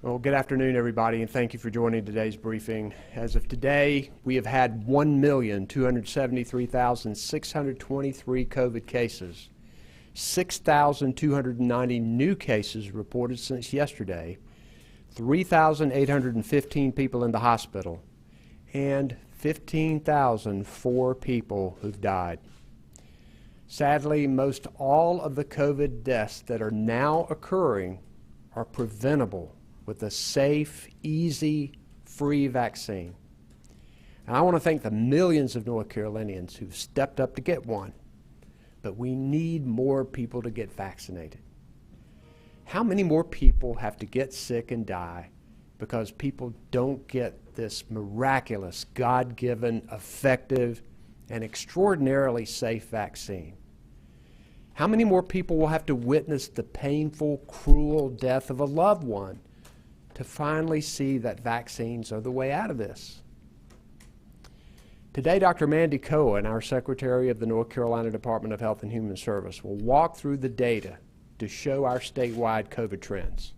Well, good afternoon, everybody, and thank you for joining today's briefing. As of today, we have had 1,273,623 COVID cases, 6,290 new cases reported since yesterday, 3,815 people in the hospital, and 15,004 people who've died. Sadly, most all of the COVID deaths that are now occurring are preventable with a safe, easy, free vaccine. And I want to thank the millions of North Carolinians who've stepped up to get one, but we need more people to get vaccinated. How many more people have to get sick and die because people don't get this miraculous, God-given, effective, and extraordinarily safe vaccine? How many more people will have to witness the painful, cruel death of a loved one to finally see that vaccines are the way out of this? Today, Dr. Mandy Cohen, our Secretary of the North Carolina Department of Health and Human Service, will walk through the data to show our statewide COVID trends.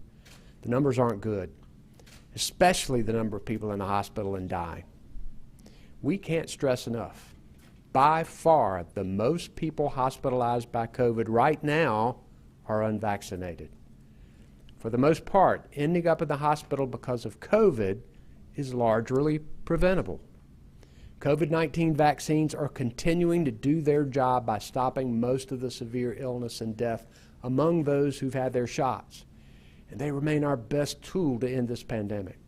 The numbers aren't good, especially the number of people in the hospital and dying. We can't stress enough. By far, the most people hospitalized by COVID right now are unvaccinated. For the most part, ending up in the hospital because of COVID is largely preventable. COVID-19 vaccines are continuing to do their job by stopping most of the severe illness and death among those who've had their shots, and they remain our best tool to end this pandemic.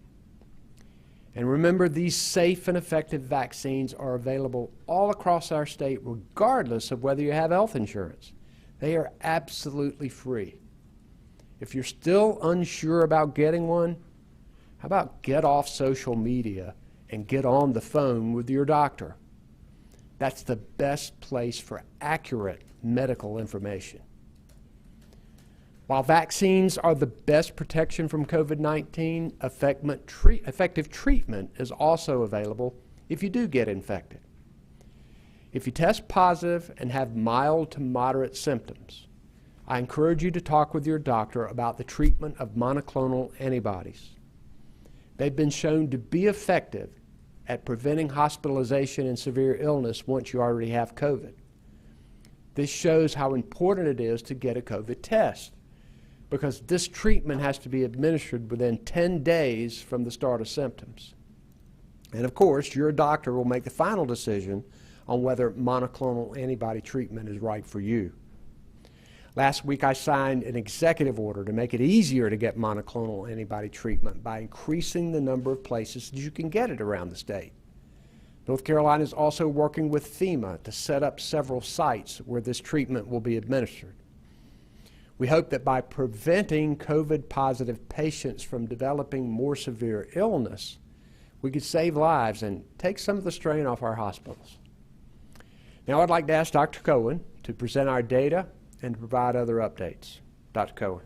And remember, these safe and effective vaccines are available all across our state regardless of whether you have health insurance. They are absolutely free. If you're still unsure about getting one, how about get off social media and get on the phone with your doctor? That's the best place for accurate medical information. While vaccines are the best protection from COVID-19, effective treatment is also available if you do get infected. If you test positive and have mild to moderate symptoms, I encourage you to talk with your doctor about the treatment of monoclonal antibodies. They've been shown to be effective at preventing hospitalization and severe illness once you already have COVID. This shows how important it is to get a COVID test, because this treatment has to be administered within 10 days from the start of symptoms. And of course, your doctor will make the final decision on whether monoclonal antibody treatment is right for you. Last week, I signed an executive order to make it easier to get monoclonal antibody treatment by increasing the number of places that you can get it around the state. North Carolina is also working with FEMA to set up several sites where this treatment will be administered. We hope that by preventing COVID-positive patients from developing more severe illness, we could save lives and take some of the strain off our hospitals. Now I'd like to ask Dr. Cohen to present our data and to provide other updates. Dr. Cohen.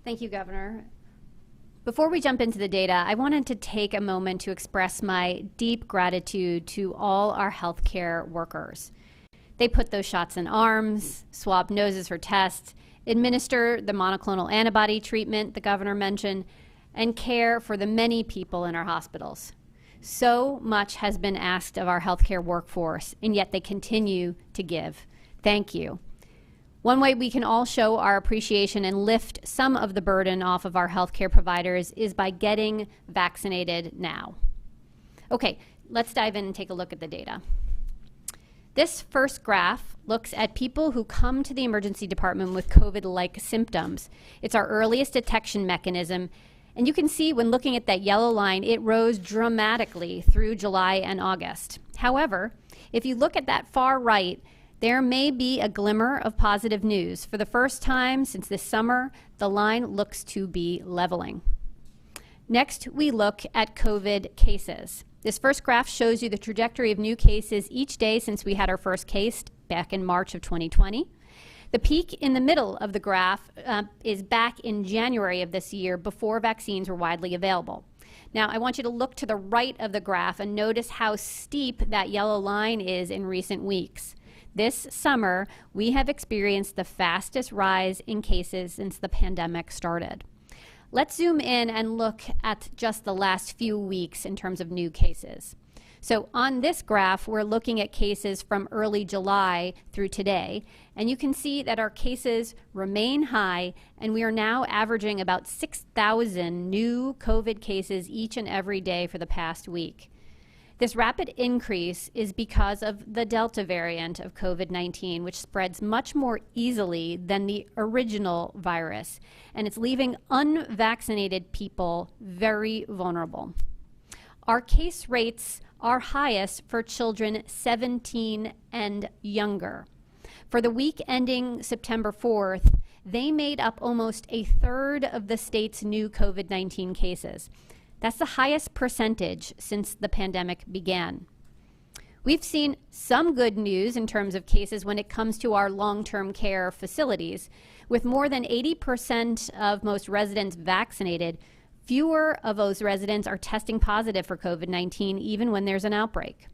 Thank you, Governor. Before we jump into the data, I wanted to take a moment to express my deep gratitude to all our healthcare workers. They put those shots in arms, swab noses for tests, administer the monoclonal antibody treatment the Governor mentioned, and care for the many people in our hospitals. So much has been asked of our healthcare workforce, and yet they continue to give. Thank you. One way we can all show our appreciation and lift some of the burden off of our healthcare providers is by getting vaccinated now. Okay, let's dive in and take a look at the data. This first graph looks at people who come to the emergency department with COVID-like symptoms. It's our earliest detection mechanism. And you can see when looking at that yellow line, it rose dramatically through July and August. However, if you look at that far right, there may be a glimmer of positive news. For the first time since this summer, the line looks to be leveling. Next, we look at COVID cases. This first graph shows you the trajectory of new cases each day since we had our first case back in March of 2020. The peak in the middle of the graph is back in January of this year before vaccines were widely available. Now, I want you to look to the right of the graph and notice how steep that yellow line is in recent weeks. This summer, we have experienced the fastest rise in cases since the pandemic started. Let's zoom in and look at just the last few weeks in terms of new cases. So on this graph, we're looking at cases from early July through today, and you can see that our cases remain high, and we are now averaging about 6,000 new COVID cases each and every day for the past week. This rapid increase is because of the Delta variant of COVID-19, which spreads much more easily than the original virus, and it's leaving unvaccinated people very vulnerable. Our case rates are highest for children 17 and younger. For the week ending September 4th, they made up almost a third of the state's new COVID-19 cases. That's the highest percentage since the pandemic began. We've seen some good news in terms of cases when it comes to our long-term care facilities. With more than 80% of most residents vaccinated, fewer of those residents are testing positive for COVID-19 even when there's an outbreak.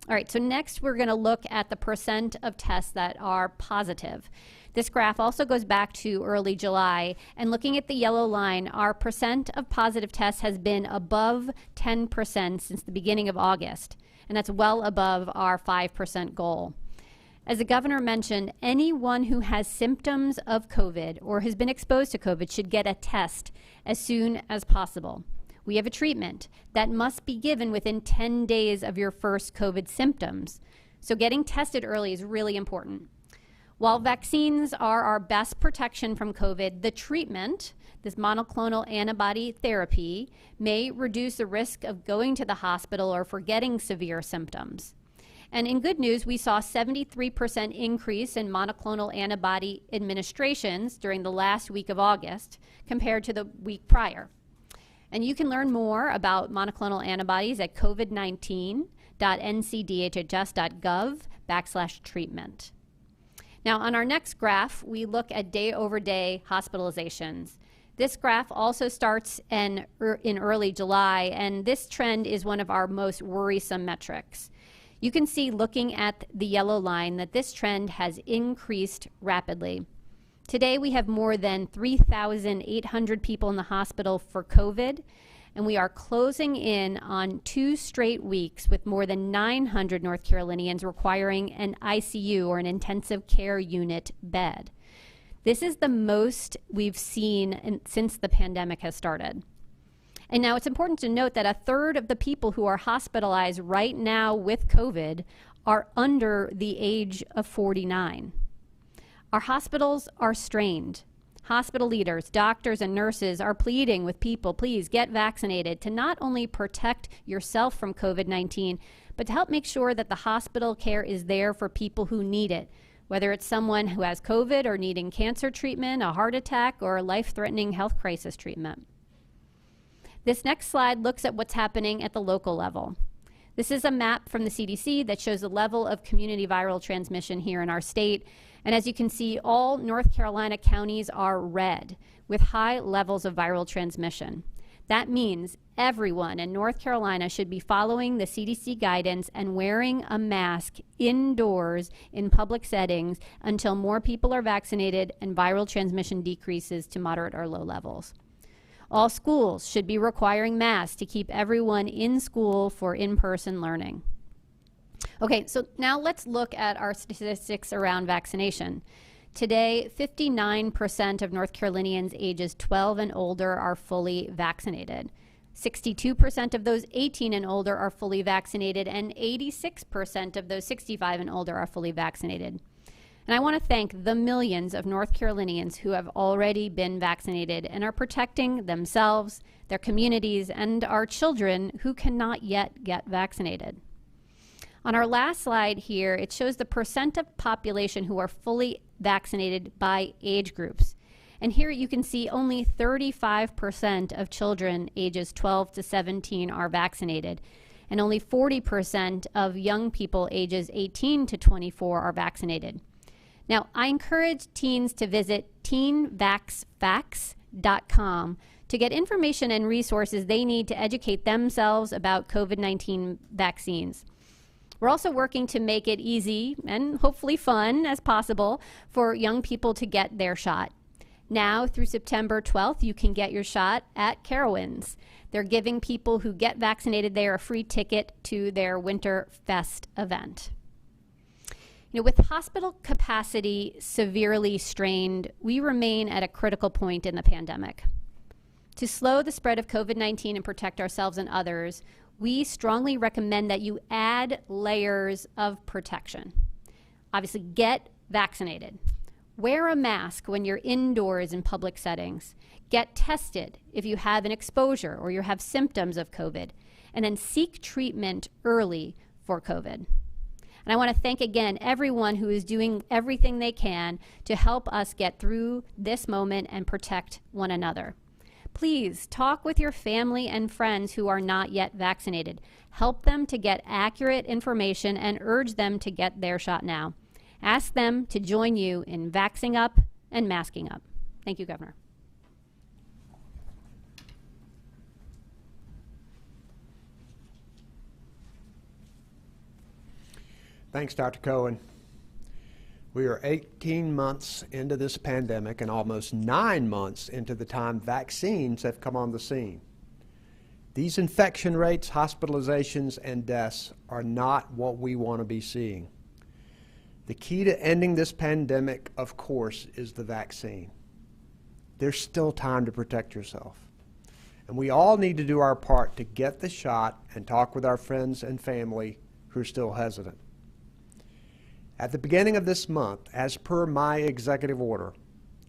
All right, so next we're going to look at the percent of tests that are positive. This graph also goes back to early July, and looking at the yellow line, our percent of positive tests has been above 10% since the beginning of August, and that's well above our 5% goal. As the governor mentioned, anyone who has symptoms of COVID or has been exposed to COVID should get a test as soon as possible. We have a treatment that must be given within 10 days of your first COVID symptoms, so getting tested early is really important. While vaccines are our best protection from COVID, the treatment, this monoclonal antibody therapy, may reduce the risk of going to the hospital or for getting severe symptoms. And in good news, we saw a 73% increase in monoclonal antibody administrations during the last week of August compared to the week prior. And you can learn more about monoclonal antibodies at covid19.ncdhs.gov/treatment. Now, on our next graph, we look at day-over-day hospitalizations. This graph also starts in early July, and this trend is one of our most worrisome metrics. You can see, looking at the yellow line, that this trend has increased rapidly. Today, we have more than 3,800 people in the hospital for COVID, and we are closing in on 2 straight weeks with more than 900 North Carolinians requiring an ICU, or an intensive care unit, bed. This is the most we've seen since the pandemic has started. And now it's important to note that a third of the people who are hospitalized right now with COVID are under the age of 49. Our hospitals are strained. Hospital leaders, doctors, and nurses are pleading with people, please get vaccinated, to not only protect yourself from COVID-19, but to help make sure that the hospital care is there for people who need it, whether it's someone who has COVID or needing cancer treatment, a heart attack, or a life-threatening health crisis treatment. This next slide looks at what's happening at the local level. This is a map from the CDC that shows the level of community viral transmission here in our state. And as you can see, all North Carolina counties are red with high levels of viral transmission. That means everyone in North Carolina should be following the CDC guidance and wearing a mask indoors in public settings until more people are vaccinated and viral transmission decreases to moderate or low levels. All schools should be requiring masks to keep everyone in school for in-person learning. Okay, so now let's look at our statistics around vaccination. Today, 59% of North Carolinians ages 12 and older are fully vaccinated. 62% of those 18 and older are fully vaccinated, and 86% of those 65 and older are fully vaccinated. And I want to thank the millions of North Carolinians who have already been vaccinated and are protecting themselves, their communities, and our children who cannot yet get vaccinated. On our last slide here, it shows the percent of population who are fully vaccinated by age groups. And here you can see only 35% of children ages 12 to 17 are vaccinated, and only 40% of young people ages 18 to 24 are vaccinated. Now, I encourage teens to visit teenvaxfacts.com to get information and resources they need to educate themselves about COVID-19 vaccines. We're also working to make it easy and hopefully fun as possible for young people to get their shot. Now, through September 12th, you can get your shot at Carowinds. They're giving people who get vaccinated there a free ticket to their Winter Fest event. With hospital capacity severely strained, we remain at a critical point in the pandemic. To slow the spread of COVID-19 and protect ourselves and others, we strongly recommend that you add layers of protection. Obviously, get vaccinated. Wear a mask when you're indoors in public settings. Get tested if you have an exposure or you have symptoms of COVID. And then seek treatment early for COVID. And I want to thank again everyone who is doing everything they can to help us get through this moment and protect one another. Please talk with your family and friends who are not yet vaccinated. Help them to get accurate information and urge them to get their shot now. Ask them to join you in vaxxing up and masking up. Thank you, Governor. Thanks, Dr. Cohen. We are 18 months into this pandemic and almost 9 months into the time vaccines have come on the scene. These infection rates, hospitalizations, and deaths are not what we want to be seeing. The key to ending this pandemic, of course, is the vaccine. There's still time to protect yourself. And we all need to do our part to get the shot and talk with our friends and family who are still hesitant. At the beginning of this month, as per my executive order,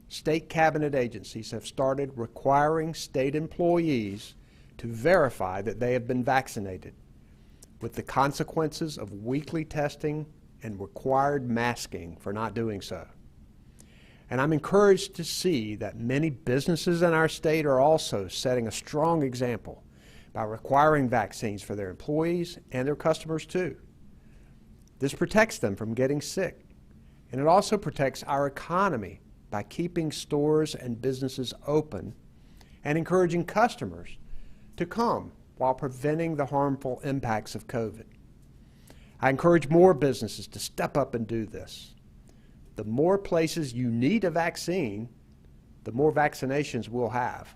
state cabinet agencies have started requiring state employees to verify that they have been vaccinated, with the consequences of weekly testing and required masking for not doing so. And I'm encouraged to see that many businesses in our state are also setting a strong example by requiring vaccines for their employees and their customers too. This protects them from getting sick, and it also protects our economy by keeping stores and businesses open and encouraging customers to come while preventing the harmful impacts of COVID. I encourage more businesses to step up and do this. The more places you need a vaccine, the more vaccinations we'll have.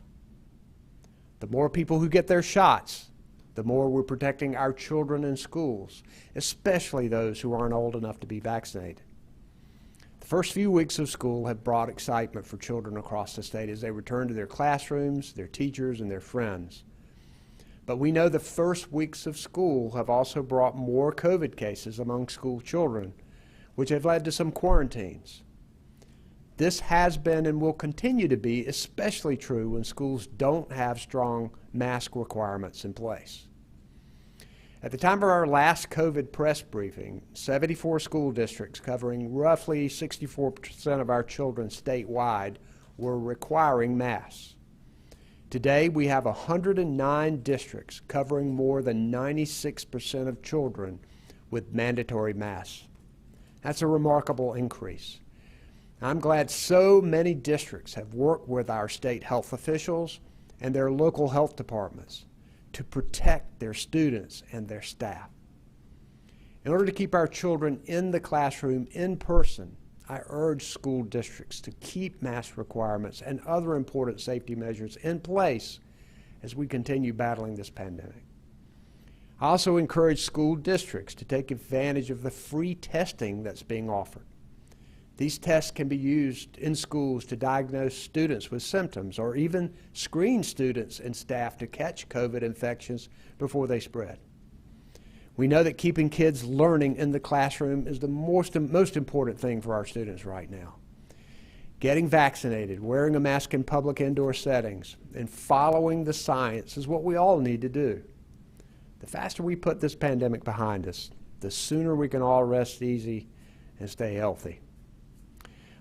The more people who get their shots, the more we're protecting our children in schools, especially those who aren't old enough to be vaccinated. The first few weeks of school have brought excitement for children across the state as they return to their classrooms, their teachers, and their friends. But we know the first weeks of school have also brought more COVID cases among school children, which have led to some quarantines. This has been and will continue to be especially true when schools don't have strong mask requirements in place. At the time of our last COVID press briefing, 74 school districts covering roughly 64% of our children statewide were requiring masks. Today, we have 109 districts covering more than 96% of children with mandatory masks. That's a remarkable increase. I'm glad so many districts have worked with our state health officials and their local health departments to protect their students and their staff. In order to keep our children in the classroom in person, I urge school districts to keep mask requirements and other important safety measures in place as we continue battling this pandemic. I also encourage school districts to take advantage of the free testing that's being offered. These tests can be used in schools to diagnose students with symptoms or even screen students and staff to catch COVID infections before they spread. We know that keeping kids learning in the classroom is the most important thing for our students right now. Getting vaccinated, wearing a mask in public indoor settings, and following the science is what we all need to do. The faster we put this pandemic behind us, the sooner we can all rest easy and stay healthy.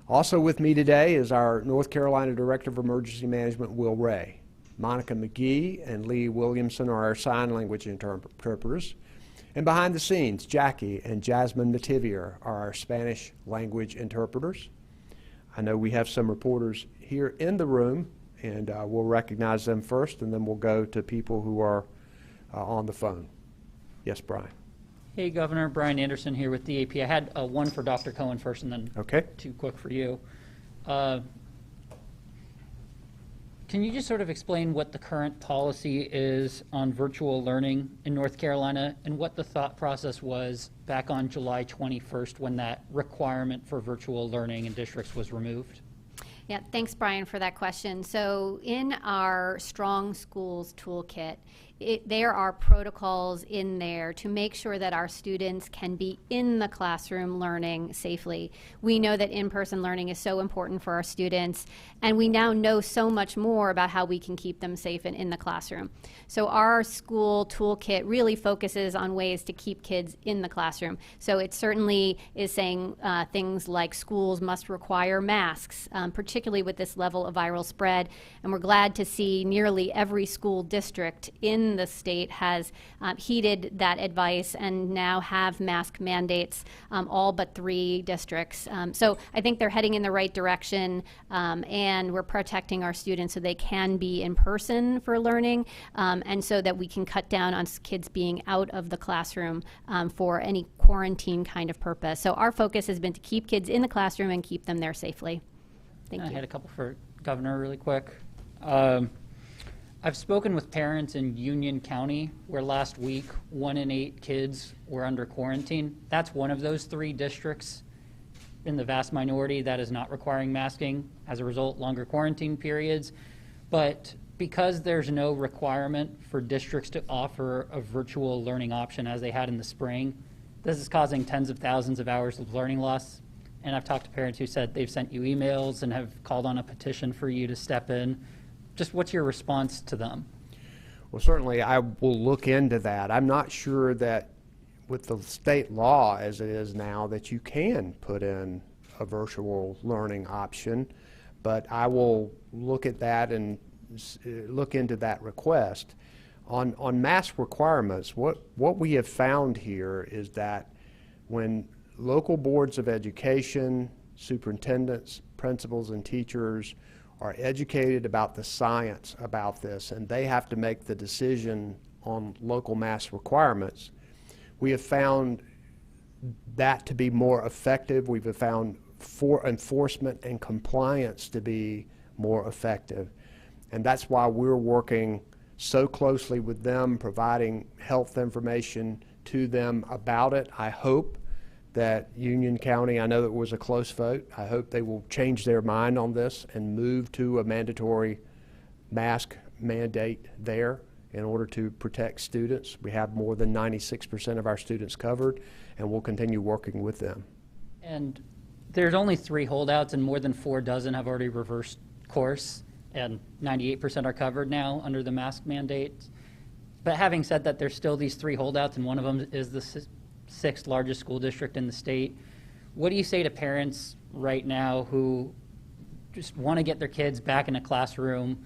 Also with me today is our North Carolina Director of Emergency Management, Will Ray. Monica McGee and Lee Williamson are our sign language interpreters. And behind the scenes, Jackie and Jasmine Mativier are our Spanish language interpreters. I know we have some reporters here in the room, and we'll recognize them first, and then we'll go to people who are on the phone. Yes, Brian. Hey, Governor. Brian Anderson here with DAP. I had one for Dr. Cohen first and then Okay. two quick for you. Can you just sort of explain what the current policy is on virtual learning in North Carolina and what the thought process was back on July 21st when that requirement for virtual learning in districts was removed? Yeah, thanks, Brian, for that question. So in our Strong Schools Toolkit, there are protocols in there to make sure that our students can be in the classroom learning safely. We know that in-person learning is so important for our students, and we now know so much more about how we can keep them safe and in the classroom. So our school toolkit really focuses on ways to keep kids in the classroom. So it certainly is saying things like schools must require masks, particularly with this level of viral spread, and we're glad to see nearly every school district in the state has heeded that advice and now have mask mandates, all but 3 districts. So I think they're heading in the right direction, and we're protecting our students so they can be in person for learning, and so that we can cut down on kids being out of the classroom for any quarantine kind of purpose. So our focus has been to keep kids in the classroom and keep them there safely. Thank you. I had a couple for Governor really quick. I've spoken with parents in Union County where last week 1 in 8 kids were under quarantine. That's one of those 3 districts in the vast minority that is not requiring masking. As a result, longer quarantine periods. But because there's no requirement for districts to offer a virtual learning option as they had in the spring, this is causing tens of thousands of hours of learning loss. And I've talked to parents who said they've sent you emails and have called on a petition for you to step in. Just what's your response to them? Well, certainly I will look into that. I'm not sure that with the state law as it is now that you can put in a virtual learning option, but I will look at that and look into that request. On mask requirements, what we have found here is that when local boards of education, superintendents, principals, and teachers are educated about the science about this, and they have to make the decision on local mask requirements, we have found that to be more effective. We've found enforcement and compliance to be more effective. And that's why we're working so closely with them, providing health information to them about it. I hope that Union County, I know that it was a close vote, I hope they will change their mind on this and move to a mandatory mask mandate there in order to protect students. We have more than 96% of our students covered, and we'll continue working with them. And there's only 3 holdouts, and more than 4 dozen have already reversed course, and 98% are covered now under the mask mandate. But having said that, there's still these 3 holdouts, and one of them is the 6th largest school district in the state. What do you say to parents right now who just want to get their kids back in a classroom?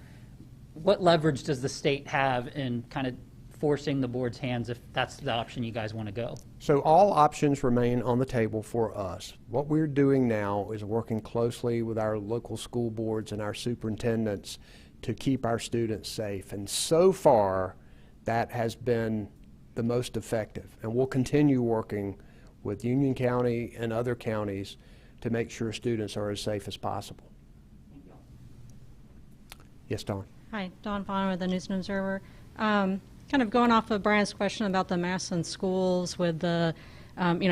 What leverage does the state have in kind of forcing the board's hands if that's the option you guys want to go? So all options remain on the table for us. What we're doing now is working closely with our local school boards and our superintendents to keep our students safe. And so far, that has been the most effective. And we'll continue working with Union County and other counties to make sure students are as safe as possible. Thank you. Yes, Dawn. Hi, Dawn Bonner with the News and Observer. Kind of going off of Brian's question about the masks in schools with the,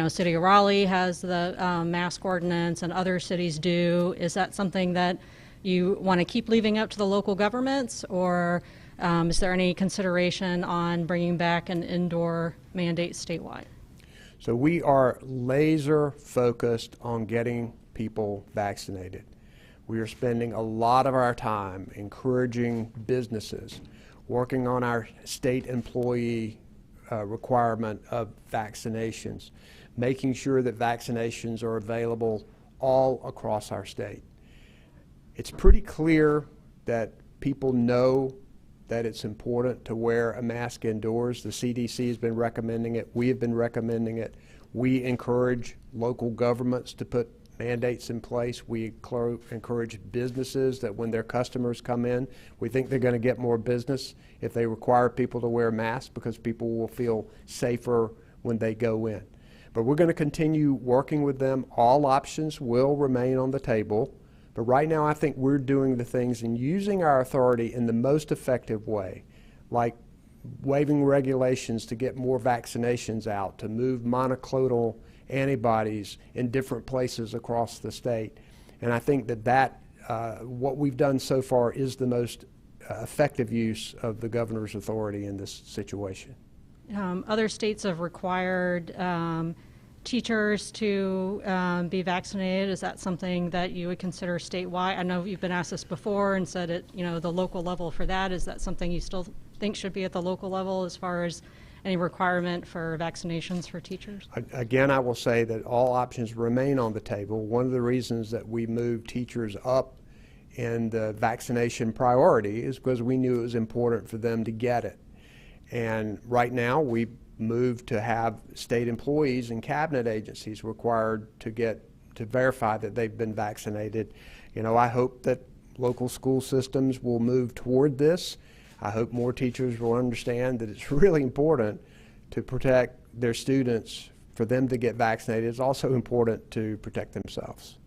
City of Raleigh has the mask ordinance and other cities do. Is that something that you want to keep leaving up to the local governments, or is there any consideration on bringing back an indoor mandate statewide? So we are laser focused on getting people vaccinated. We are spending a lot of our time encouraging businesses, working on our state employee requirement of vaccinations, making sure that vaccinations are available all across our state. It's pretty clear that people know that it's important to wear a mask indoors. The CDC has been recommending it. We have been recommending it. We encourage local governments to put mandates in place. We encourage businesses that when their customers come in, we think they're going to get more business if they require people to wear masks, because people will feel safer when they go in. But we're going to continue working with them. All options will remain on the table. But right now I think we're doing the things and using our authority in the most effective way, like waiving regulations to get more vaccinations out, to move monoclonal antibodies in different places across the state. And I think that what we've done so far is the most effective use of the governor's authority in this situation. Other states have required teachers to be vaccinated. Is that something that you would consider statewide? I know you've been asked this before and said at the local level for that. Is that something you still think should be at the local level as far as any requirement for vaccinations for teachers? Again, I will say that all options remain on the table. One of the reasons that we moved teachers up in the vaccination priority is because we knew it was important for them to get it. And right now we moved to have state employees and cabinet agencies required to verify that they've been vaccinated. I hope that local school systems will move toward this. I hope more teachers will understand that it's really important to protect their students. For them to get vaccinated, it's also important to protect themselves.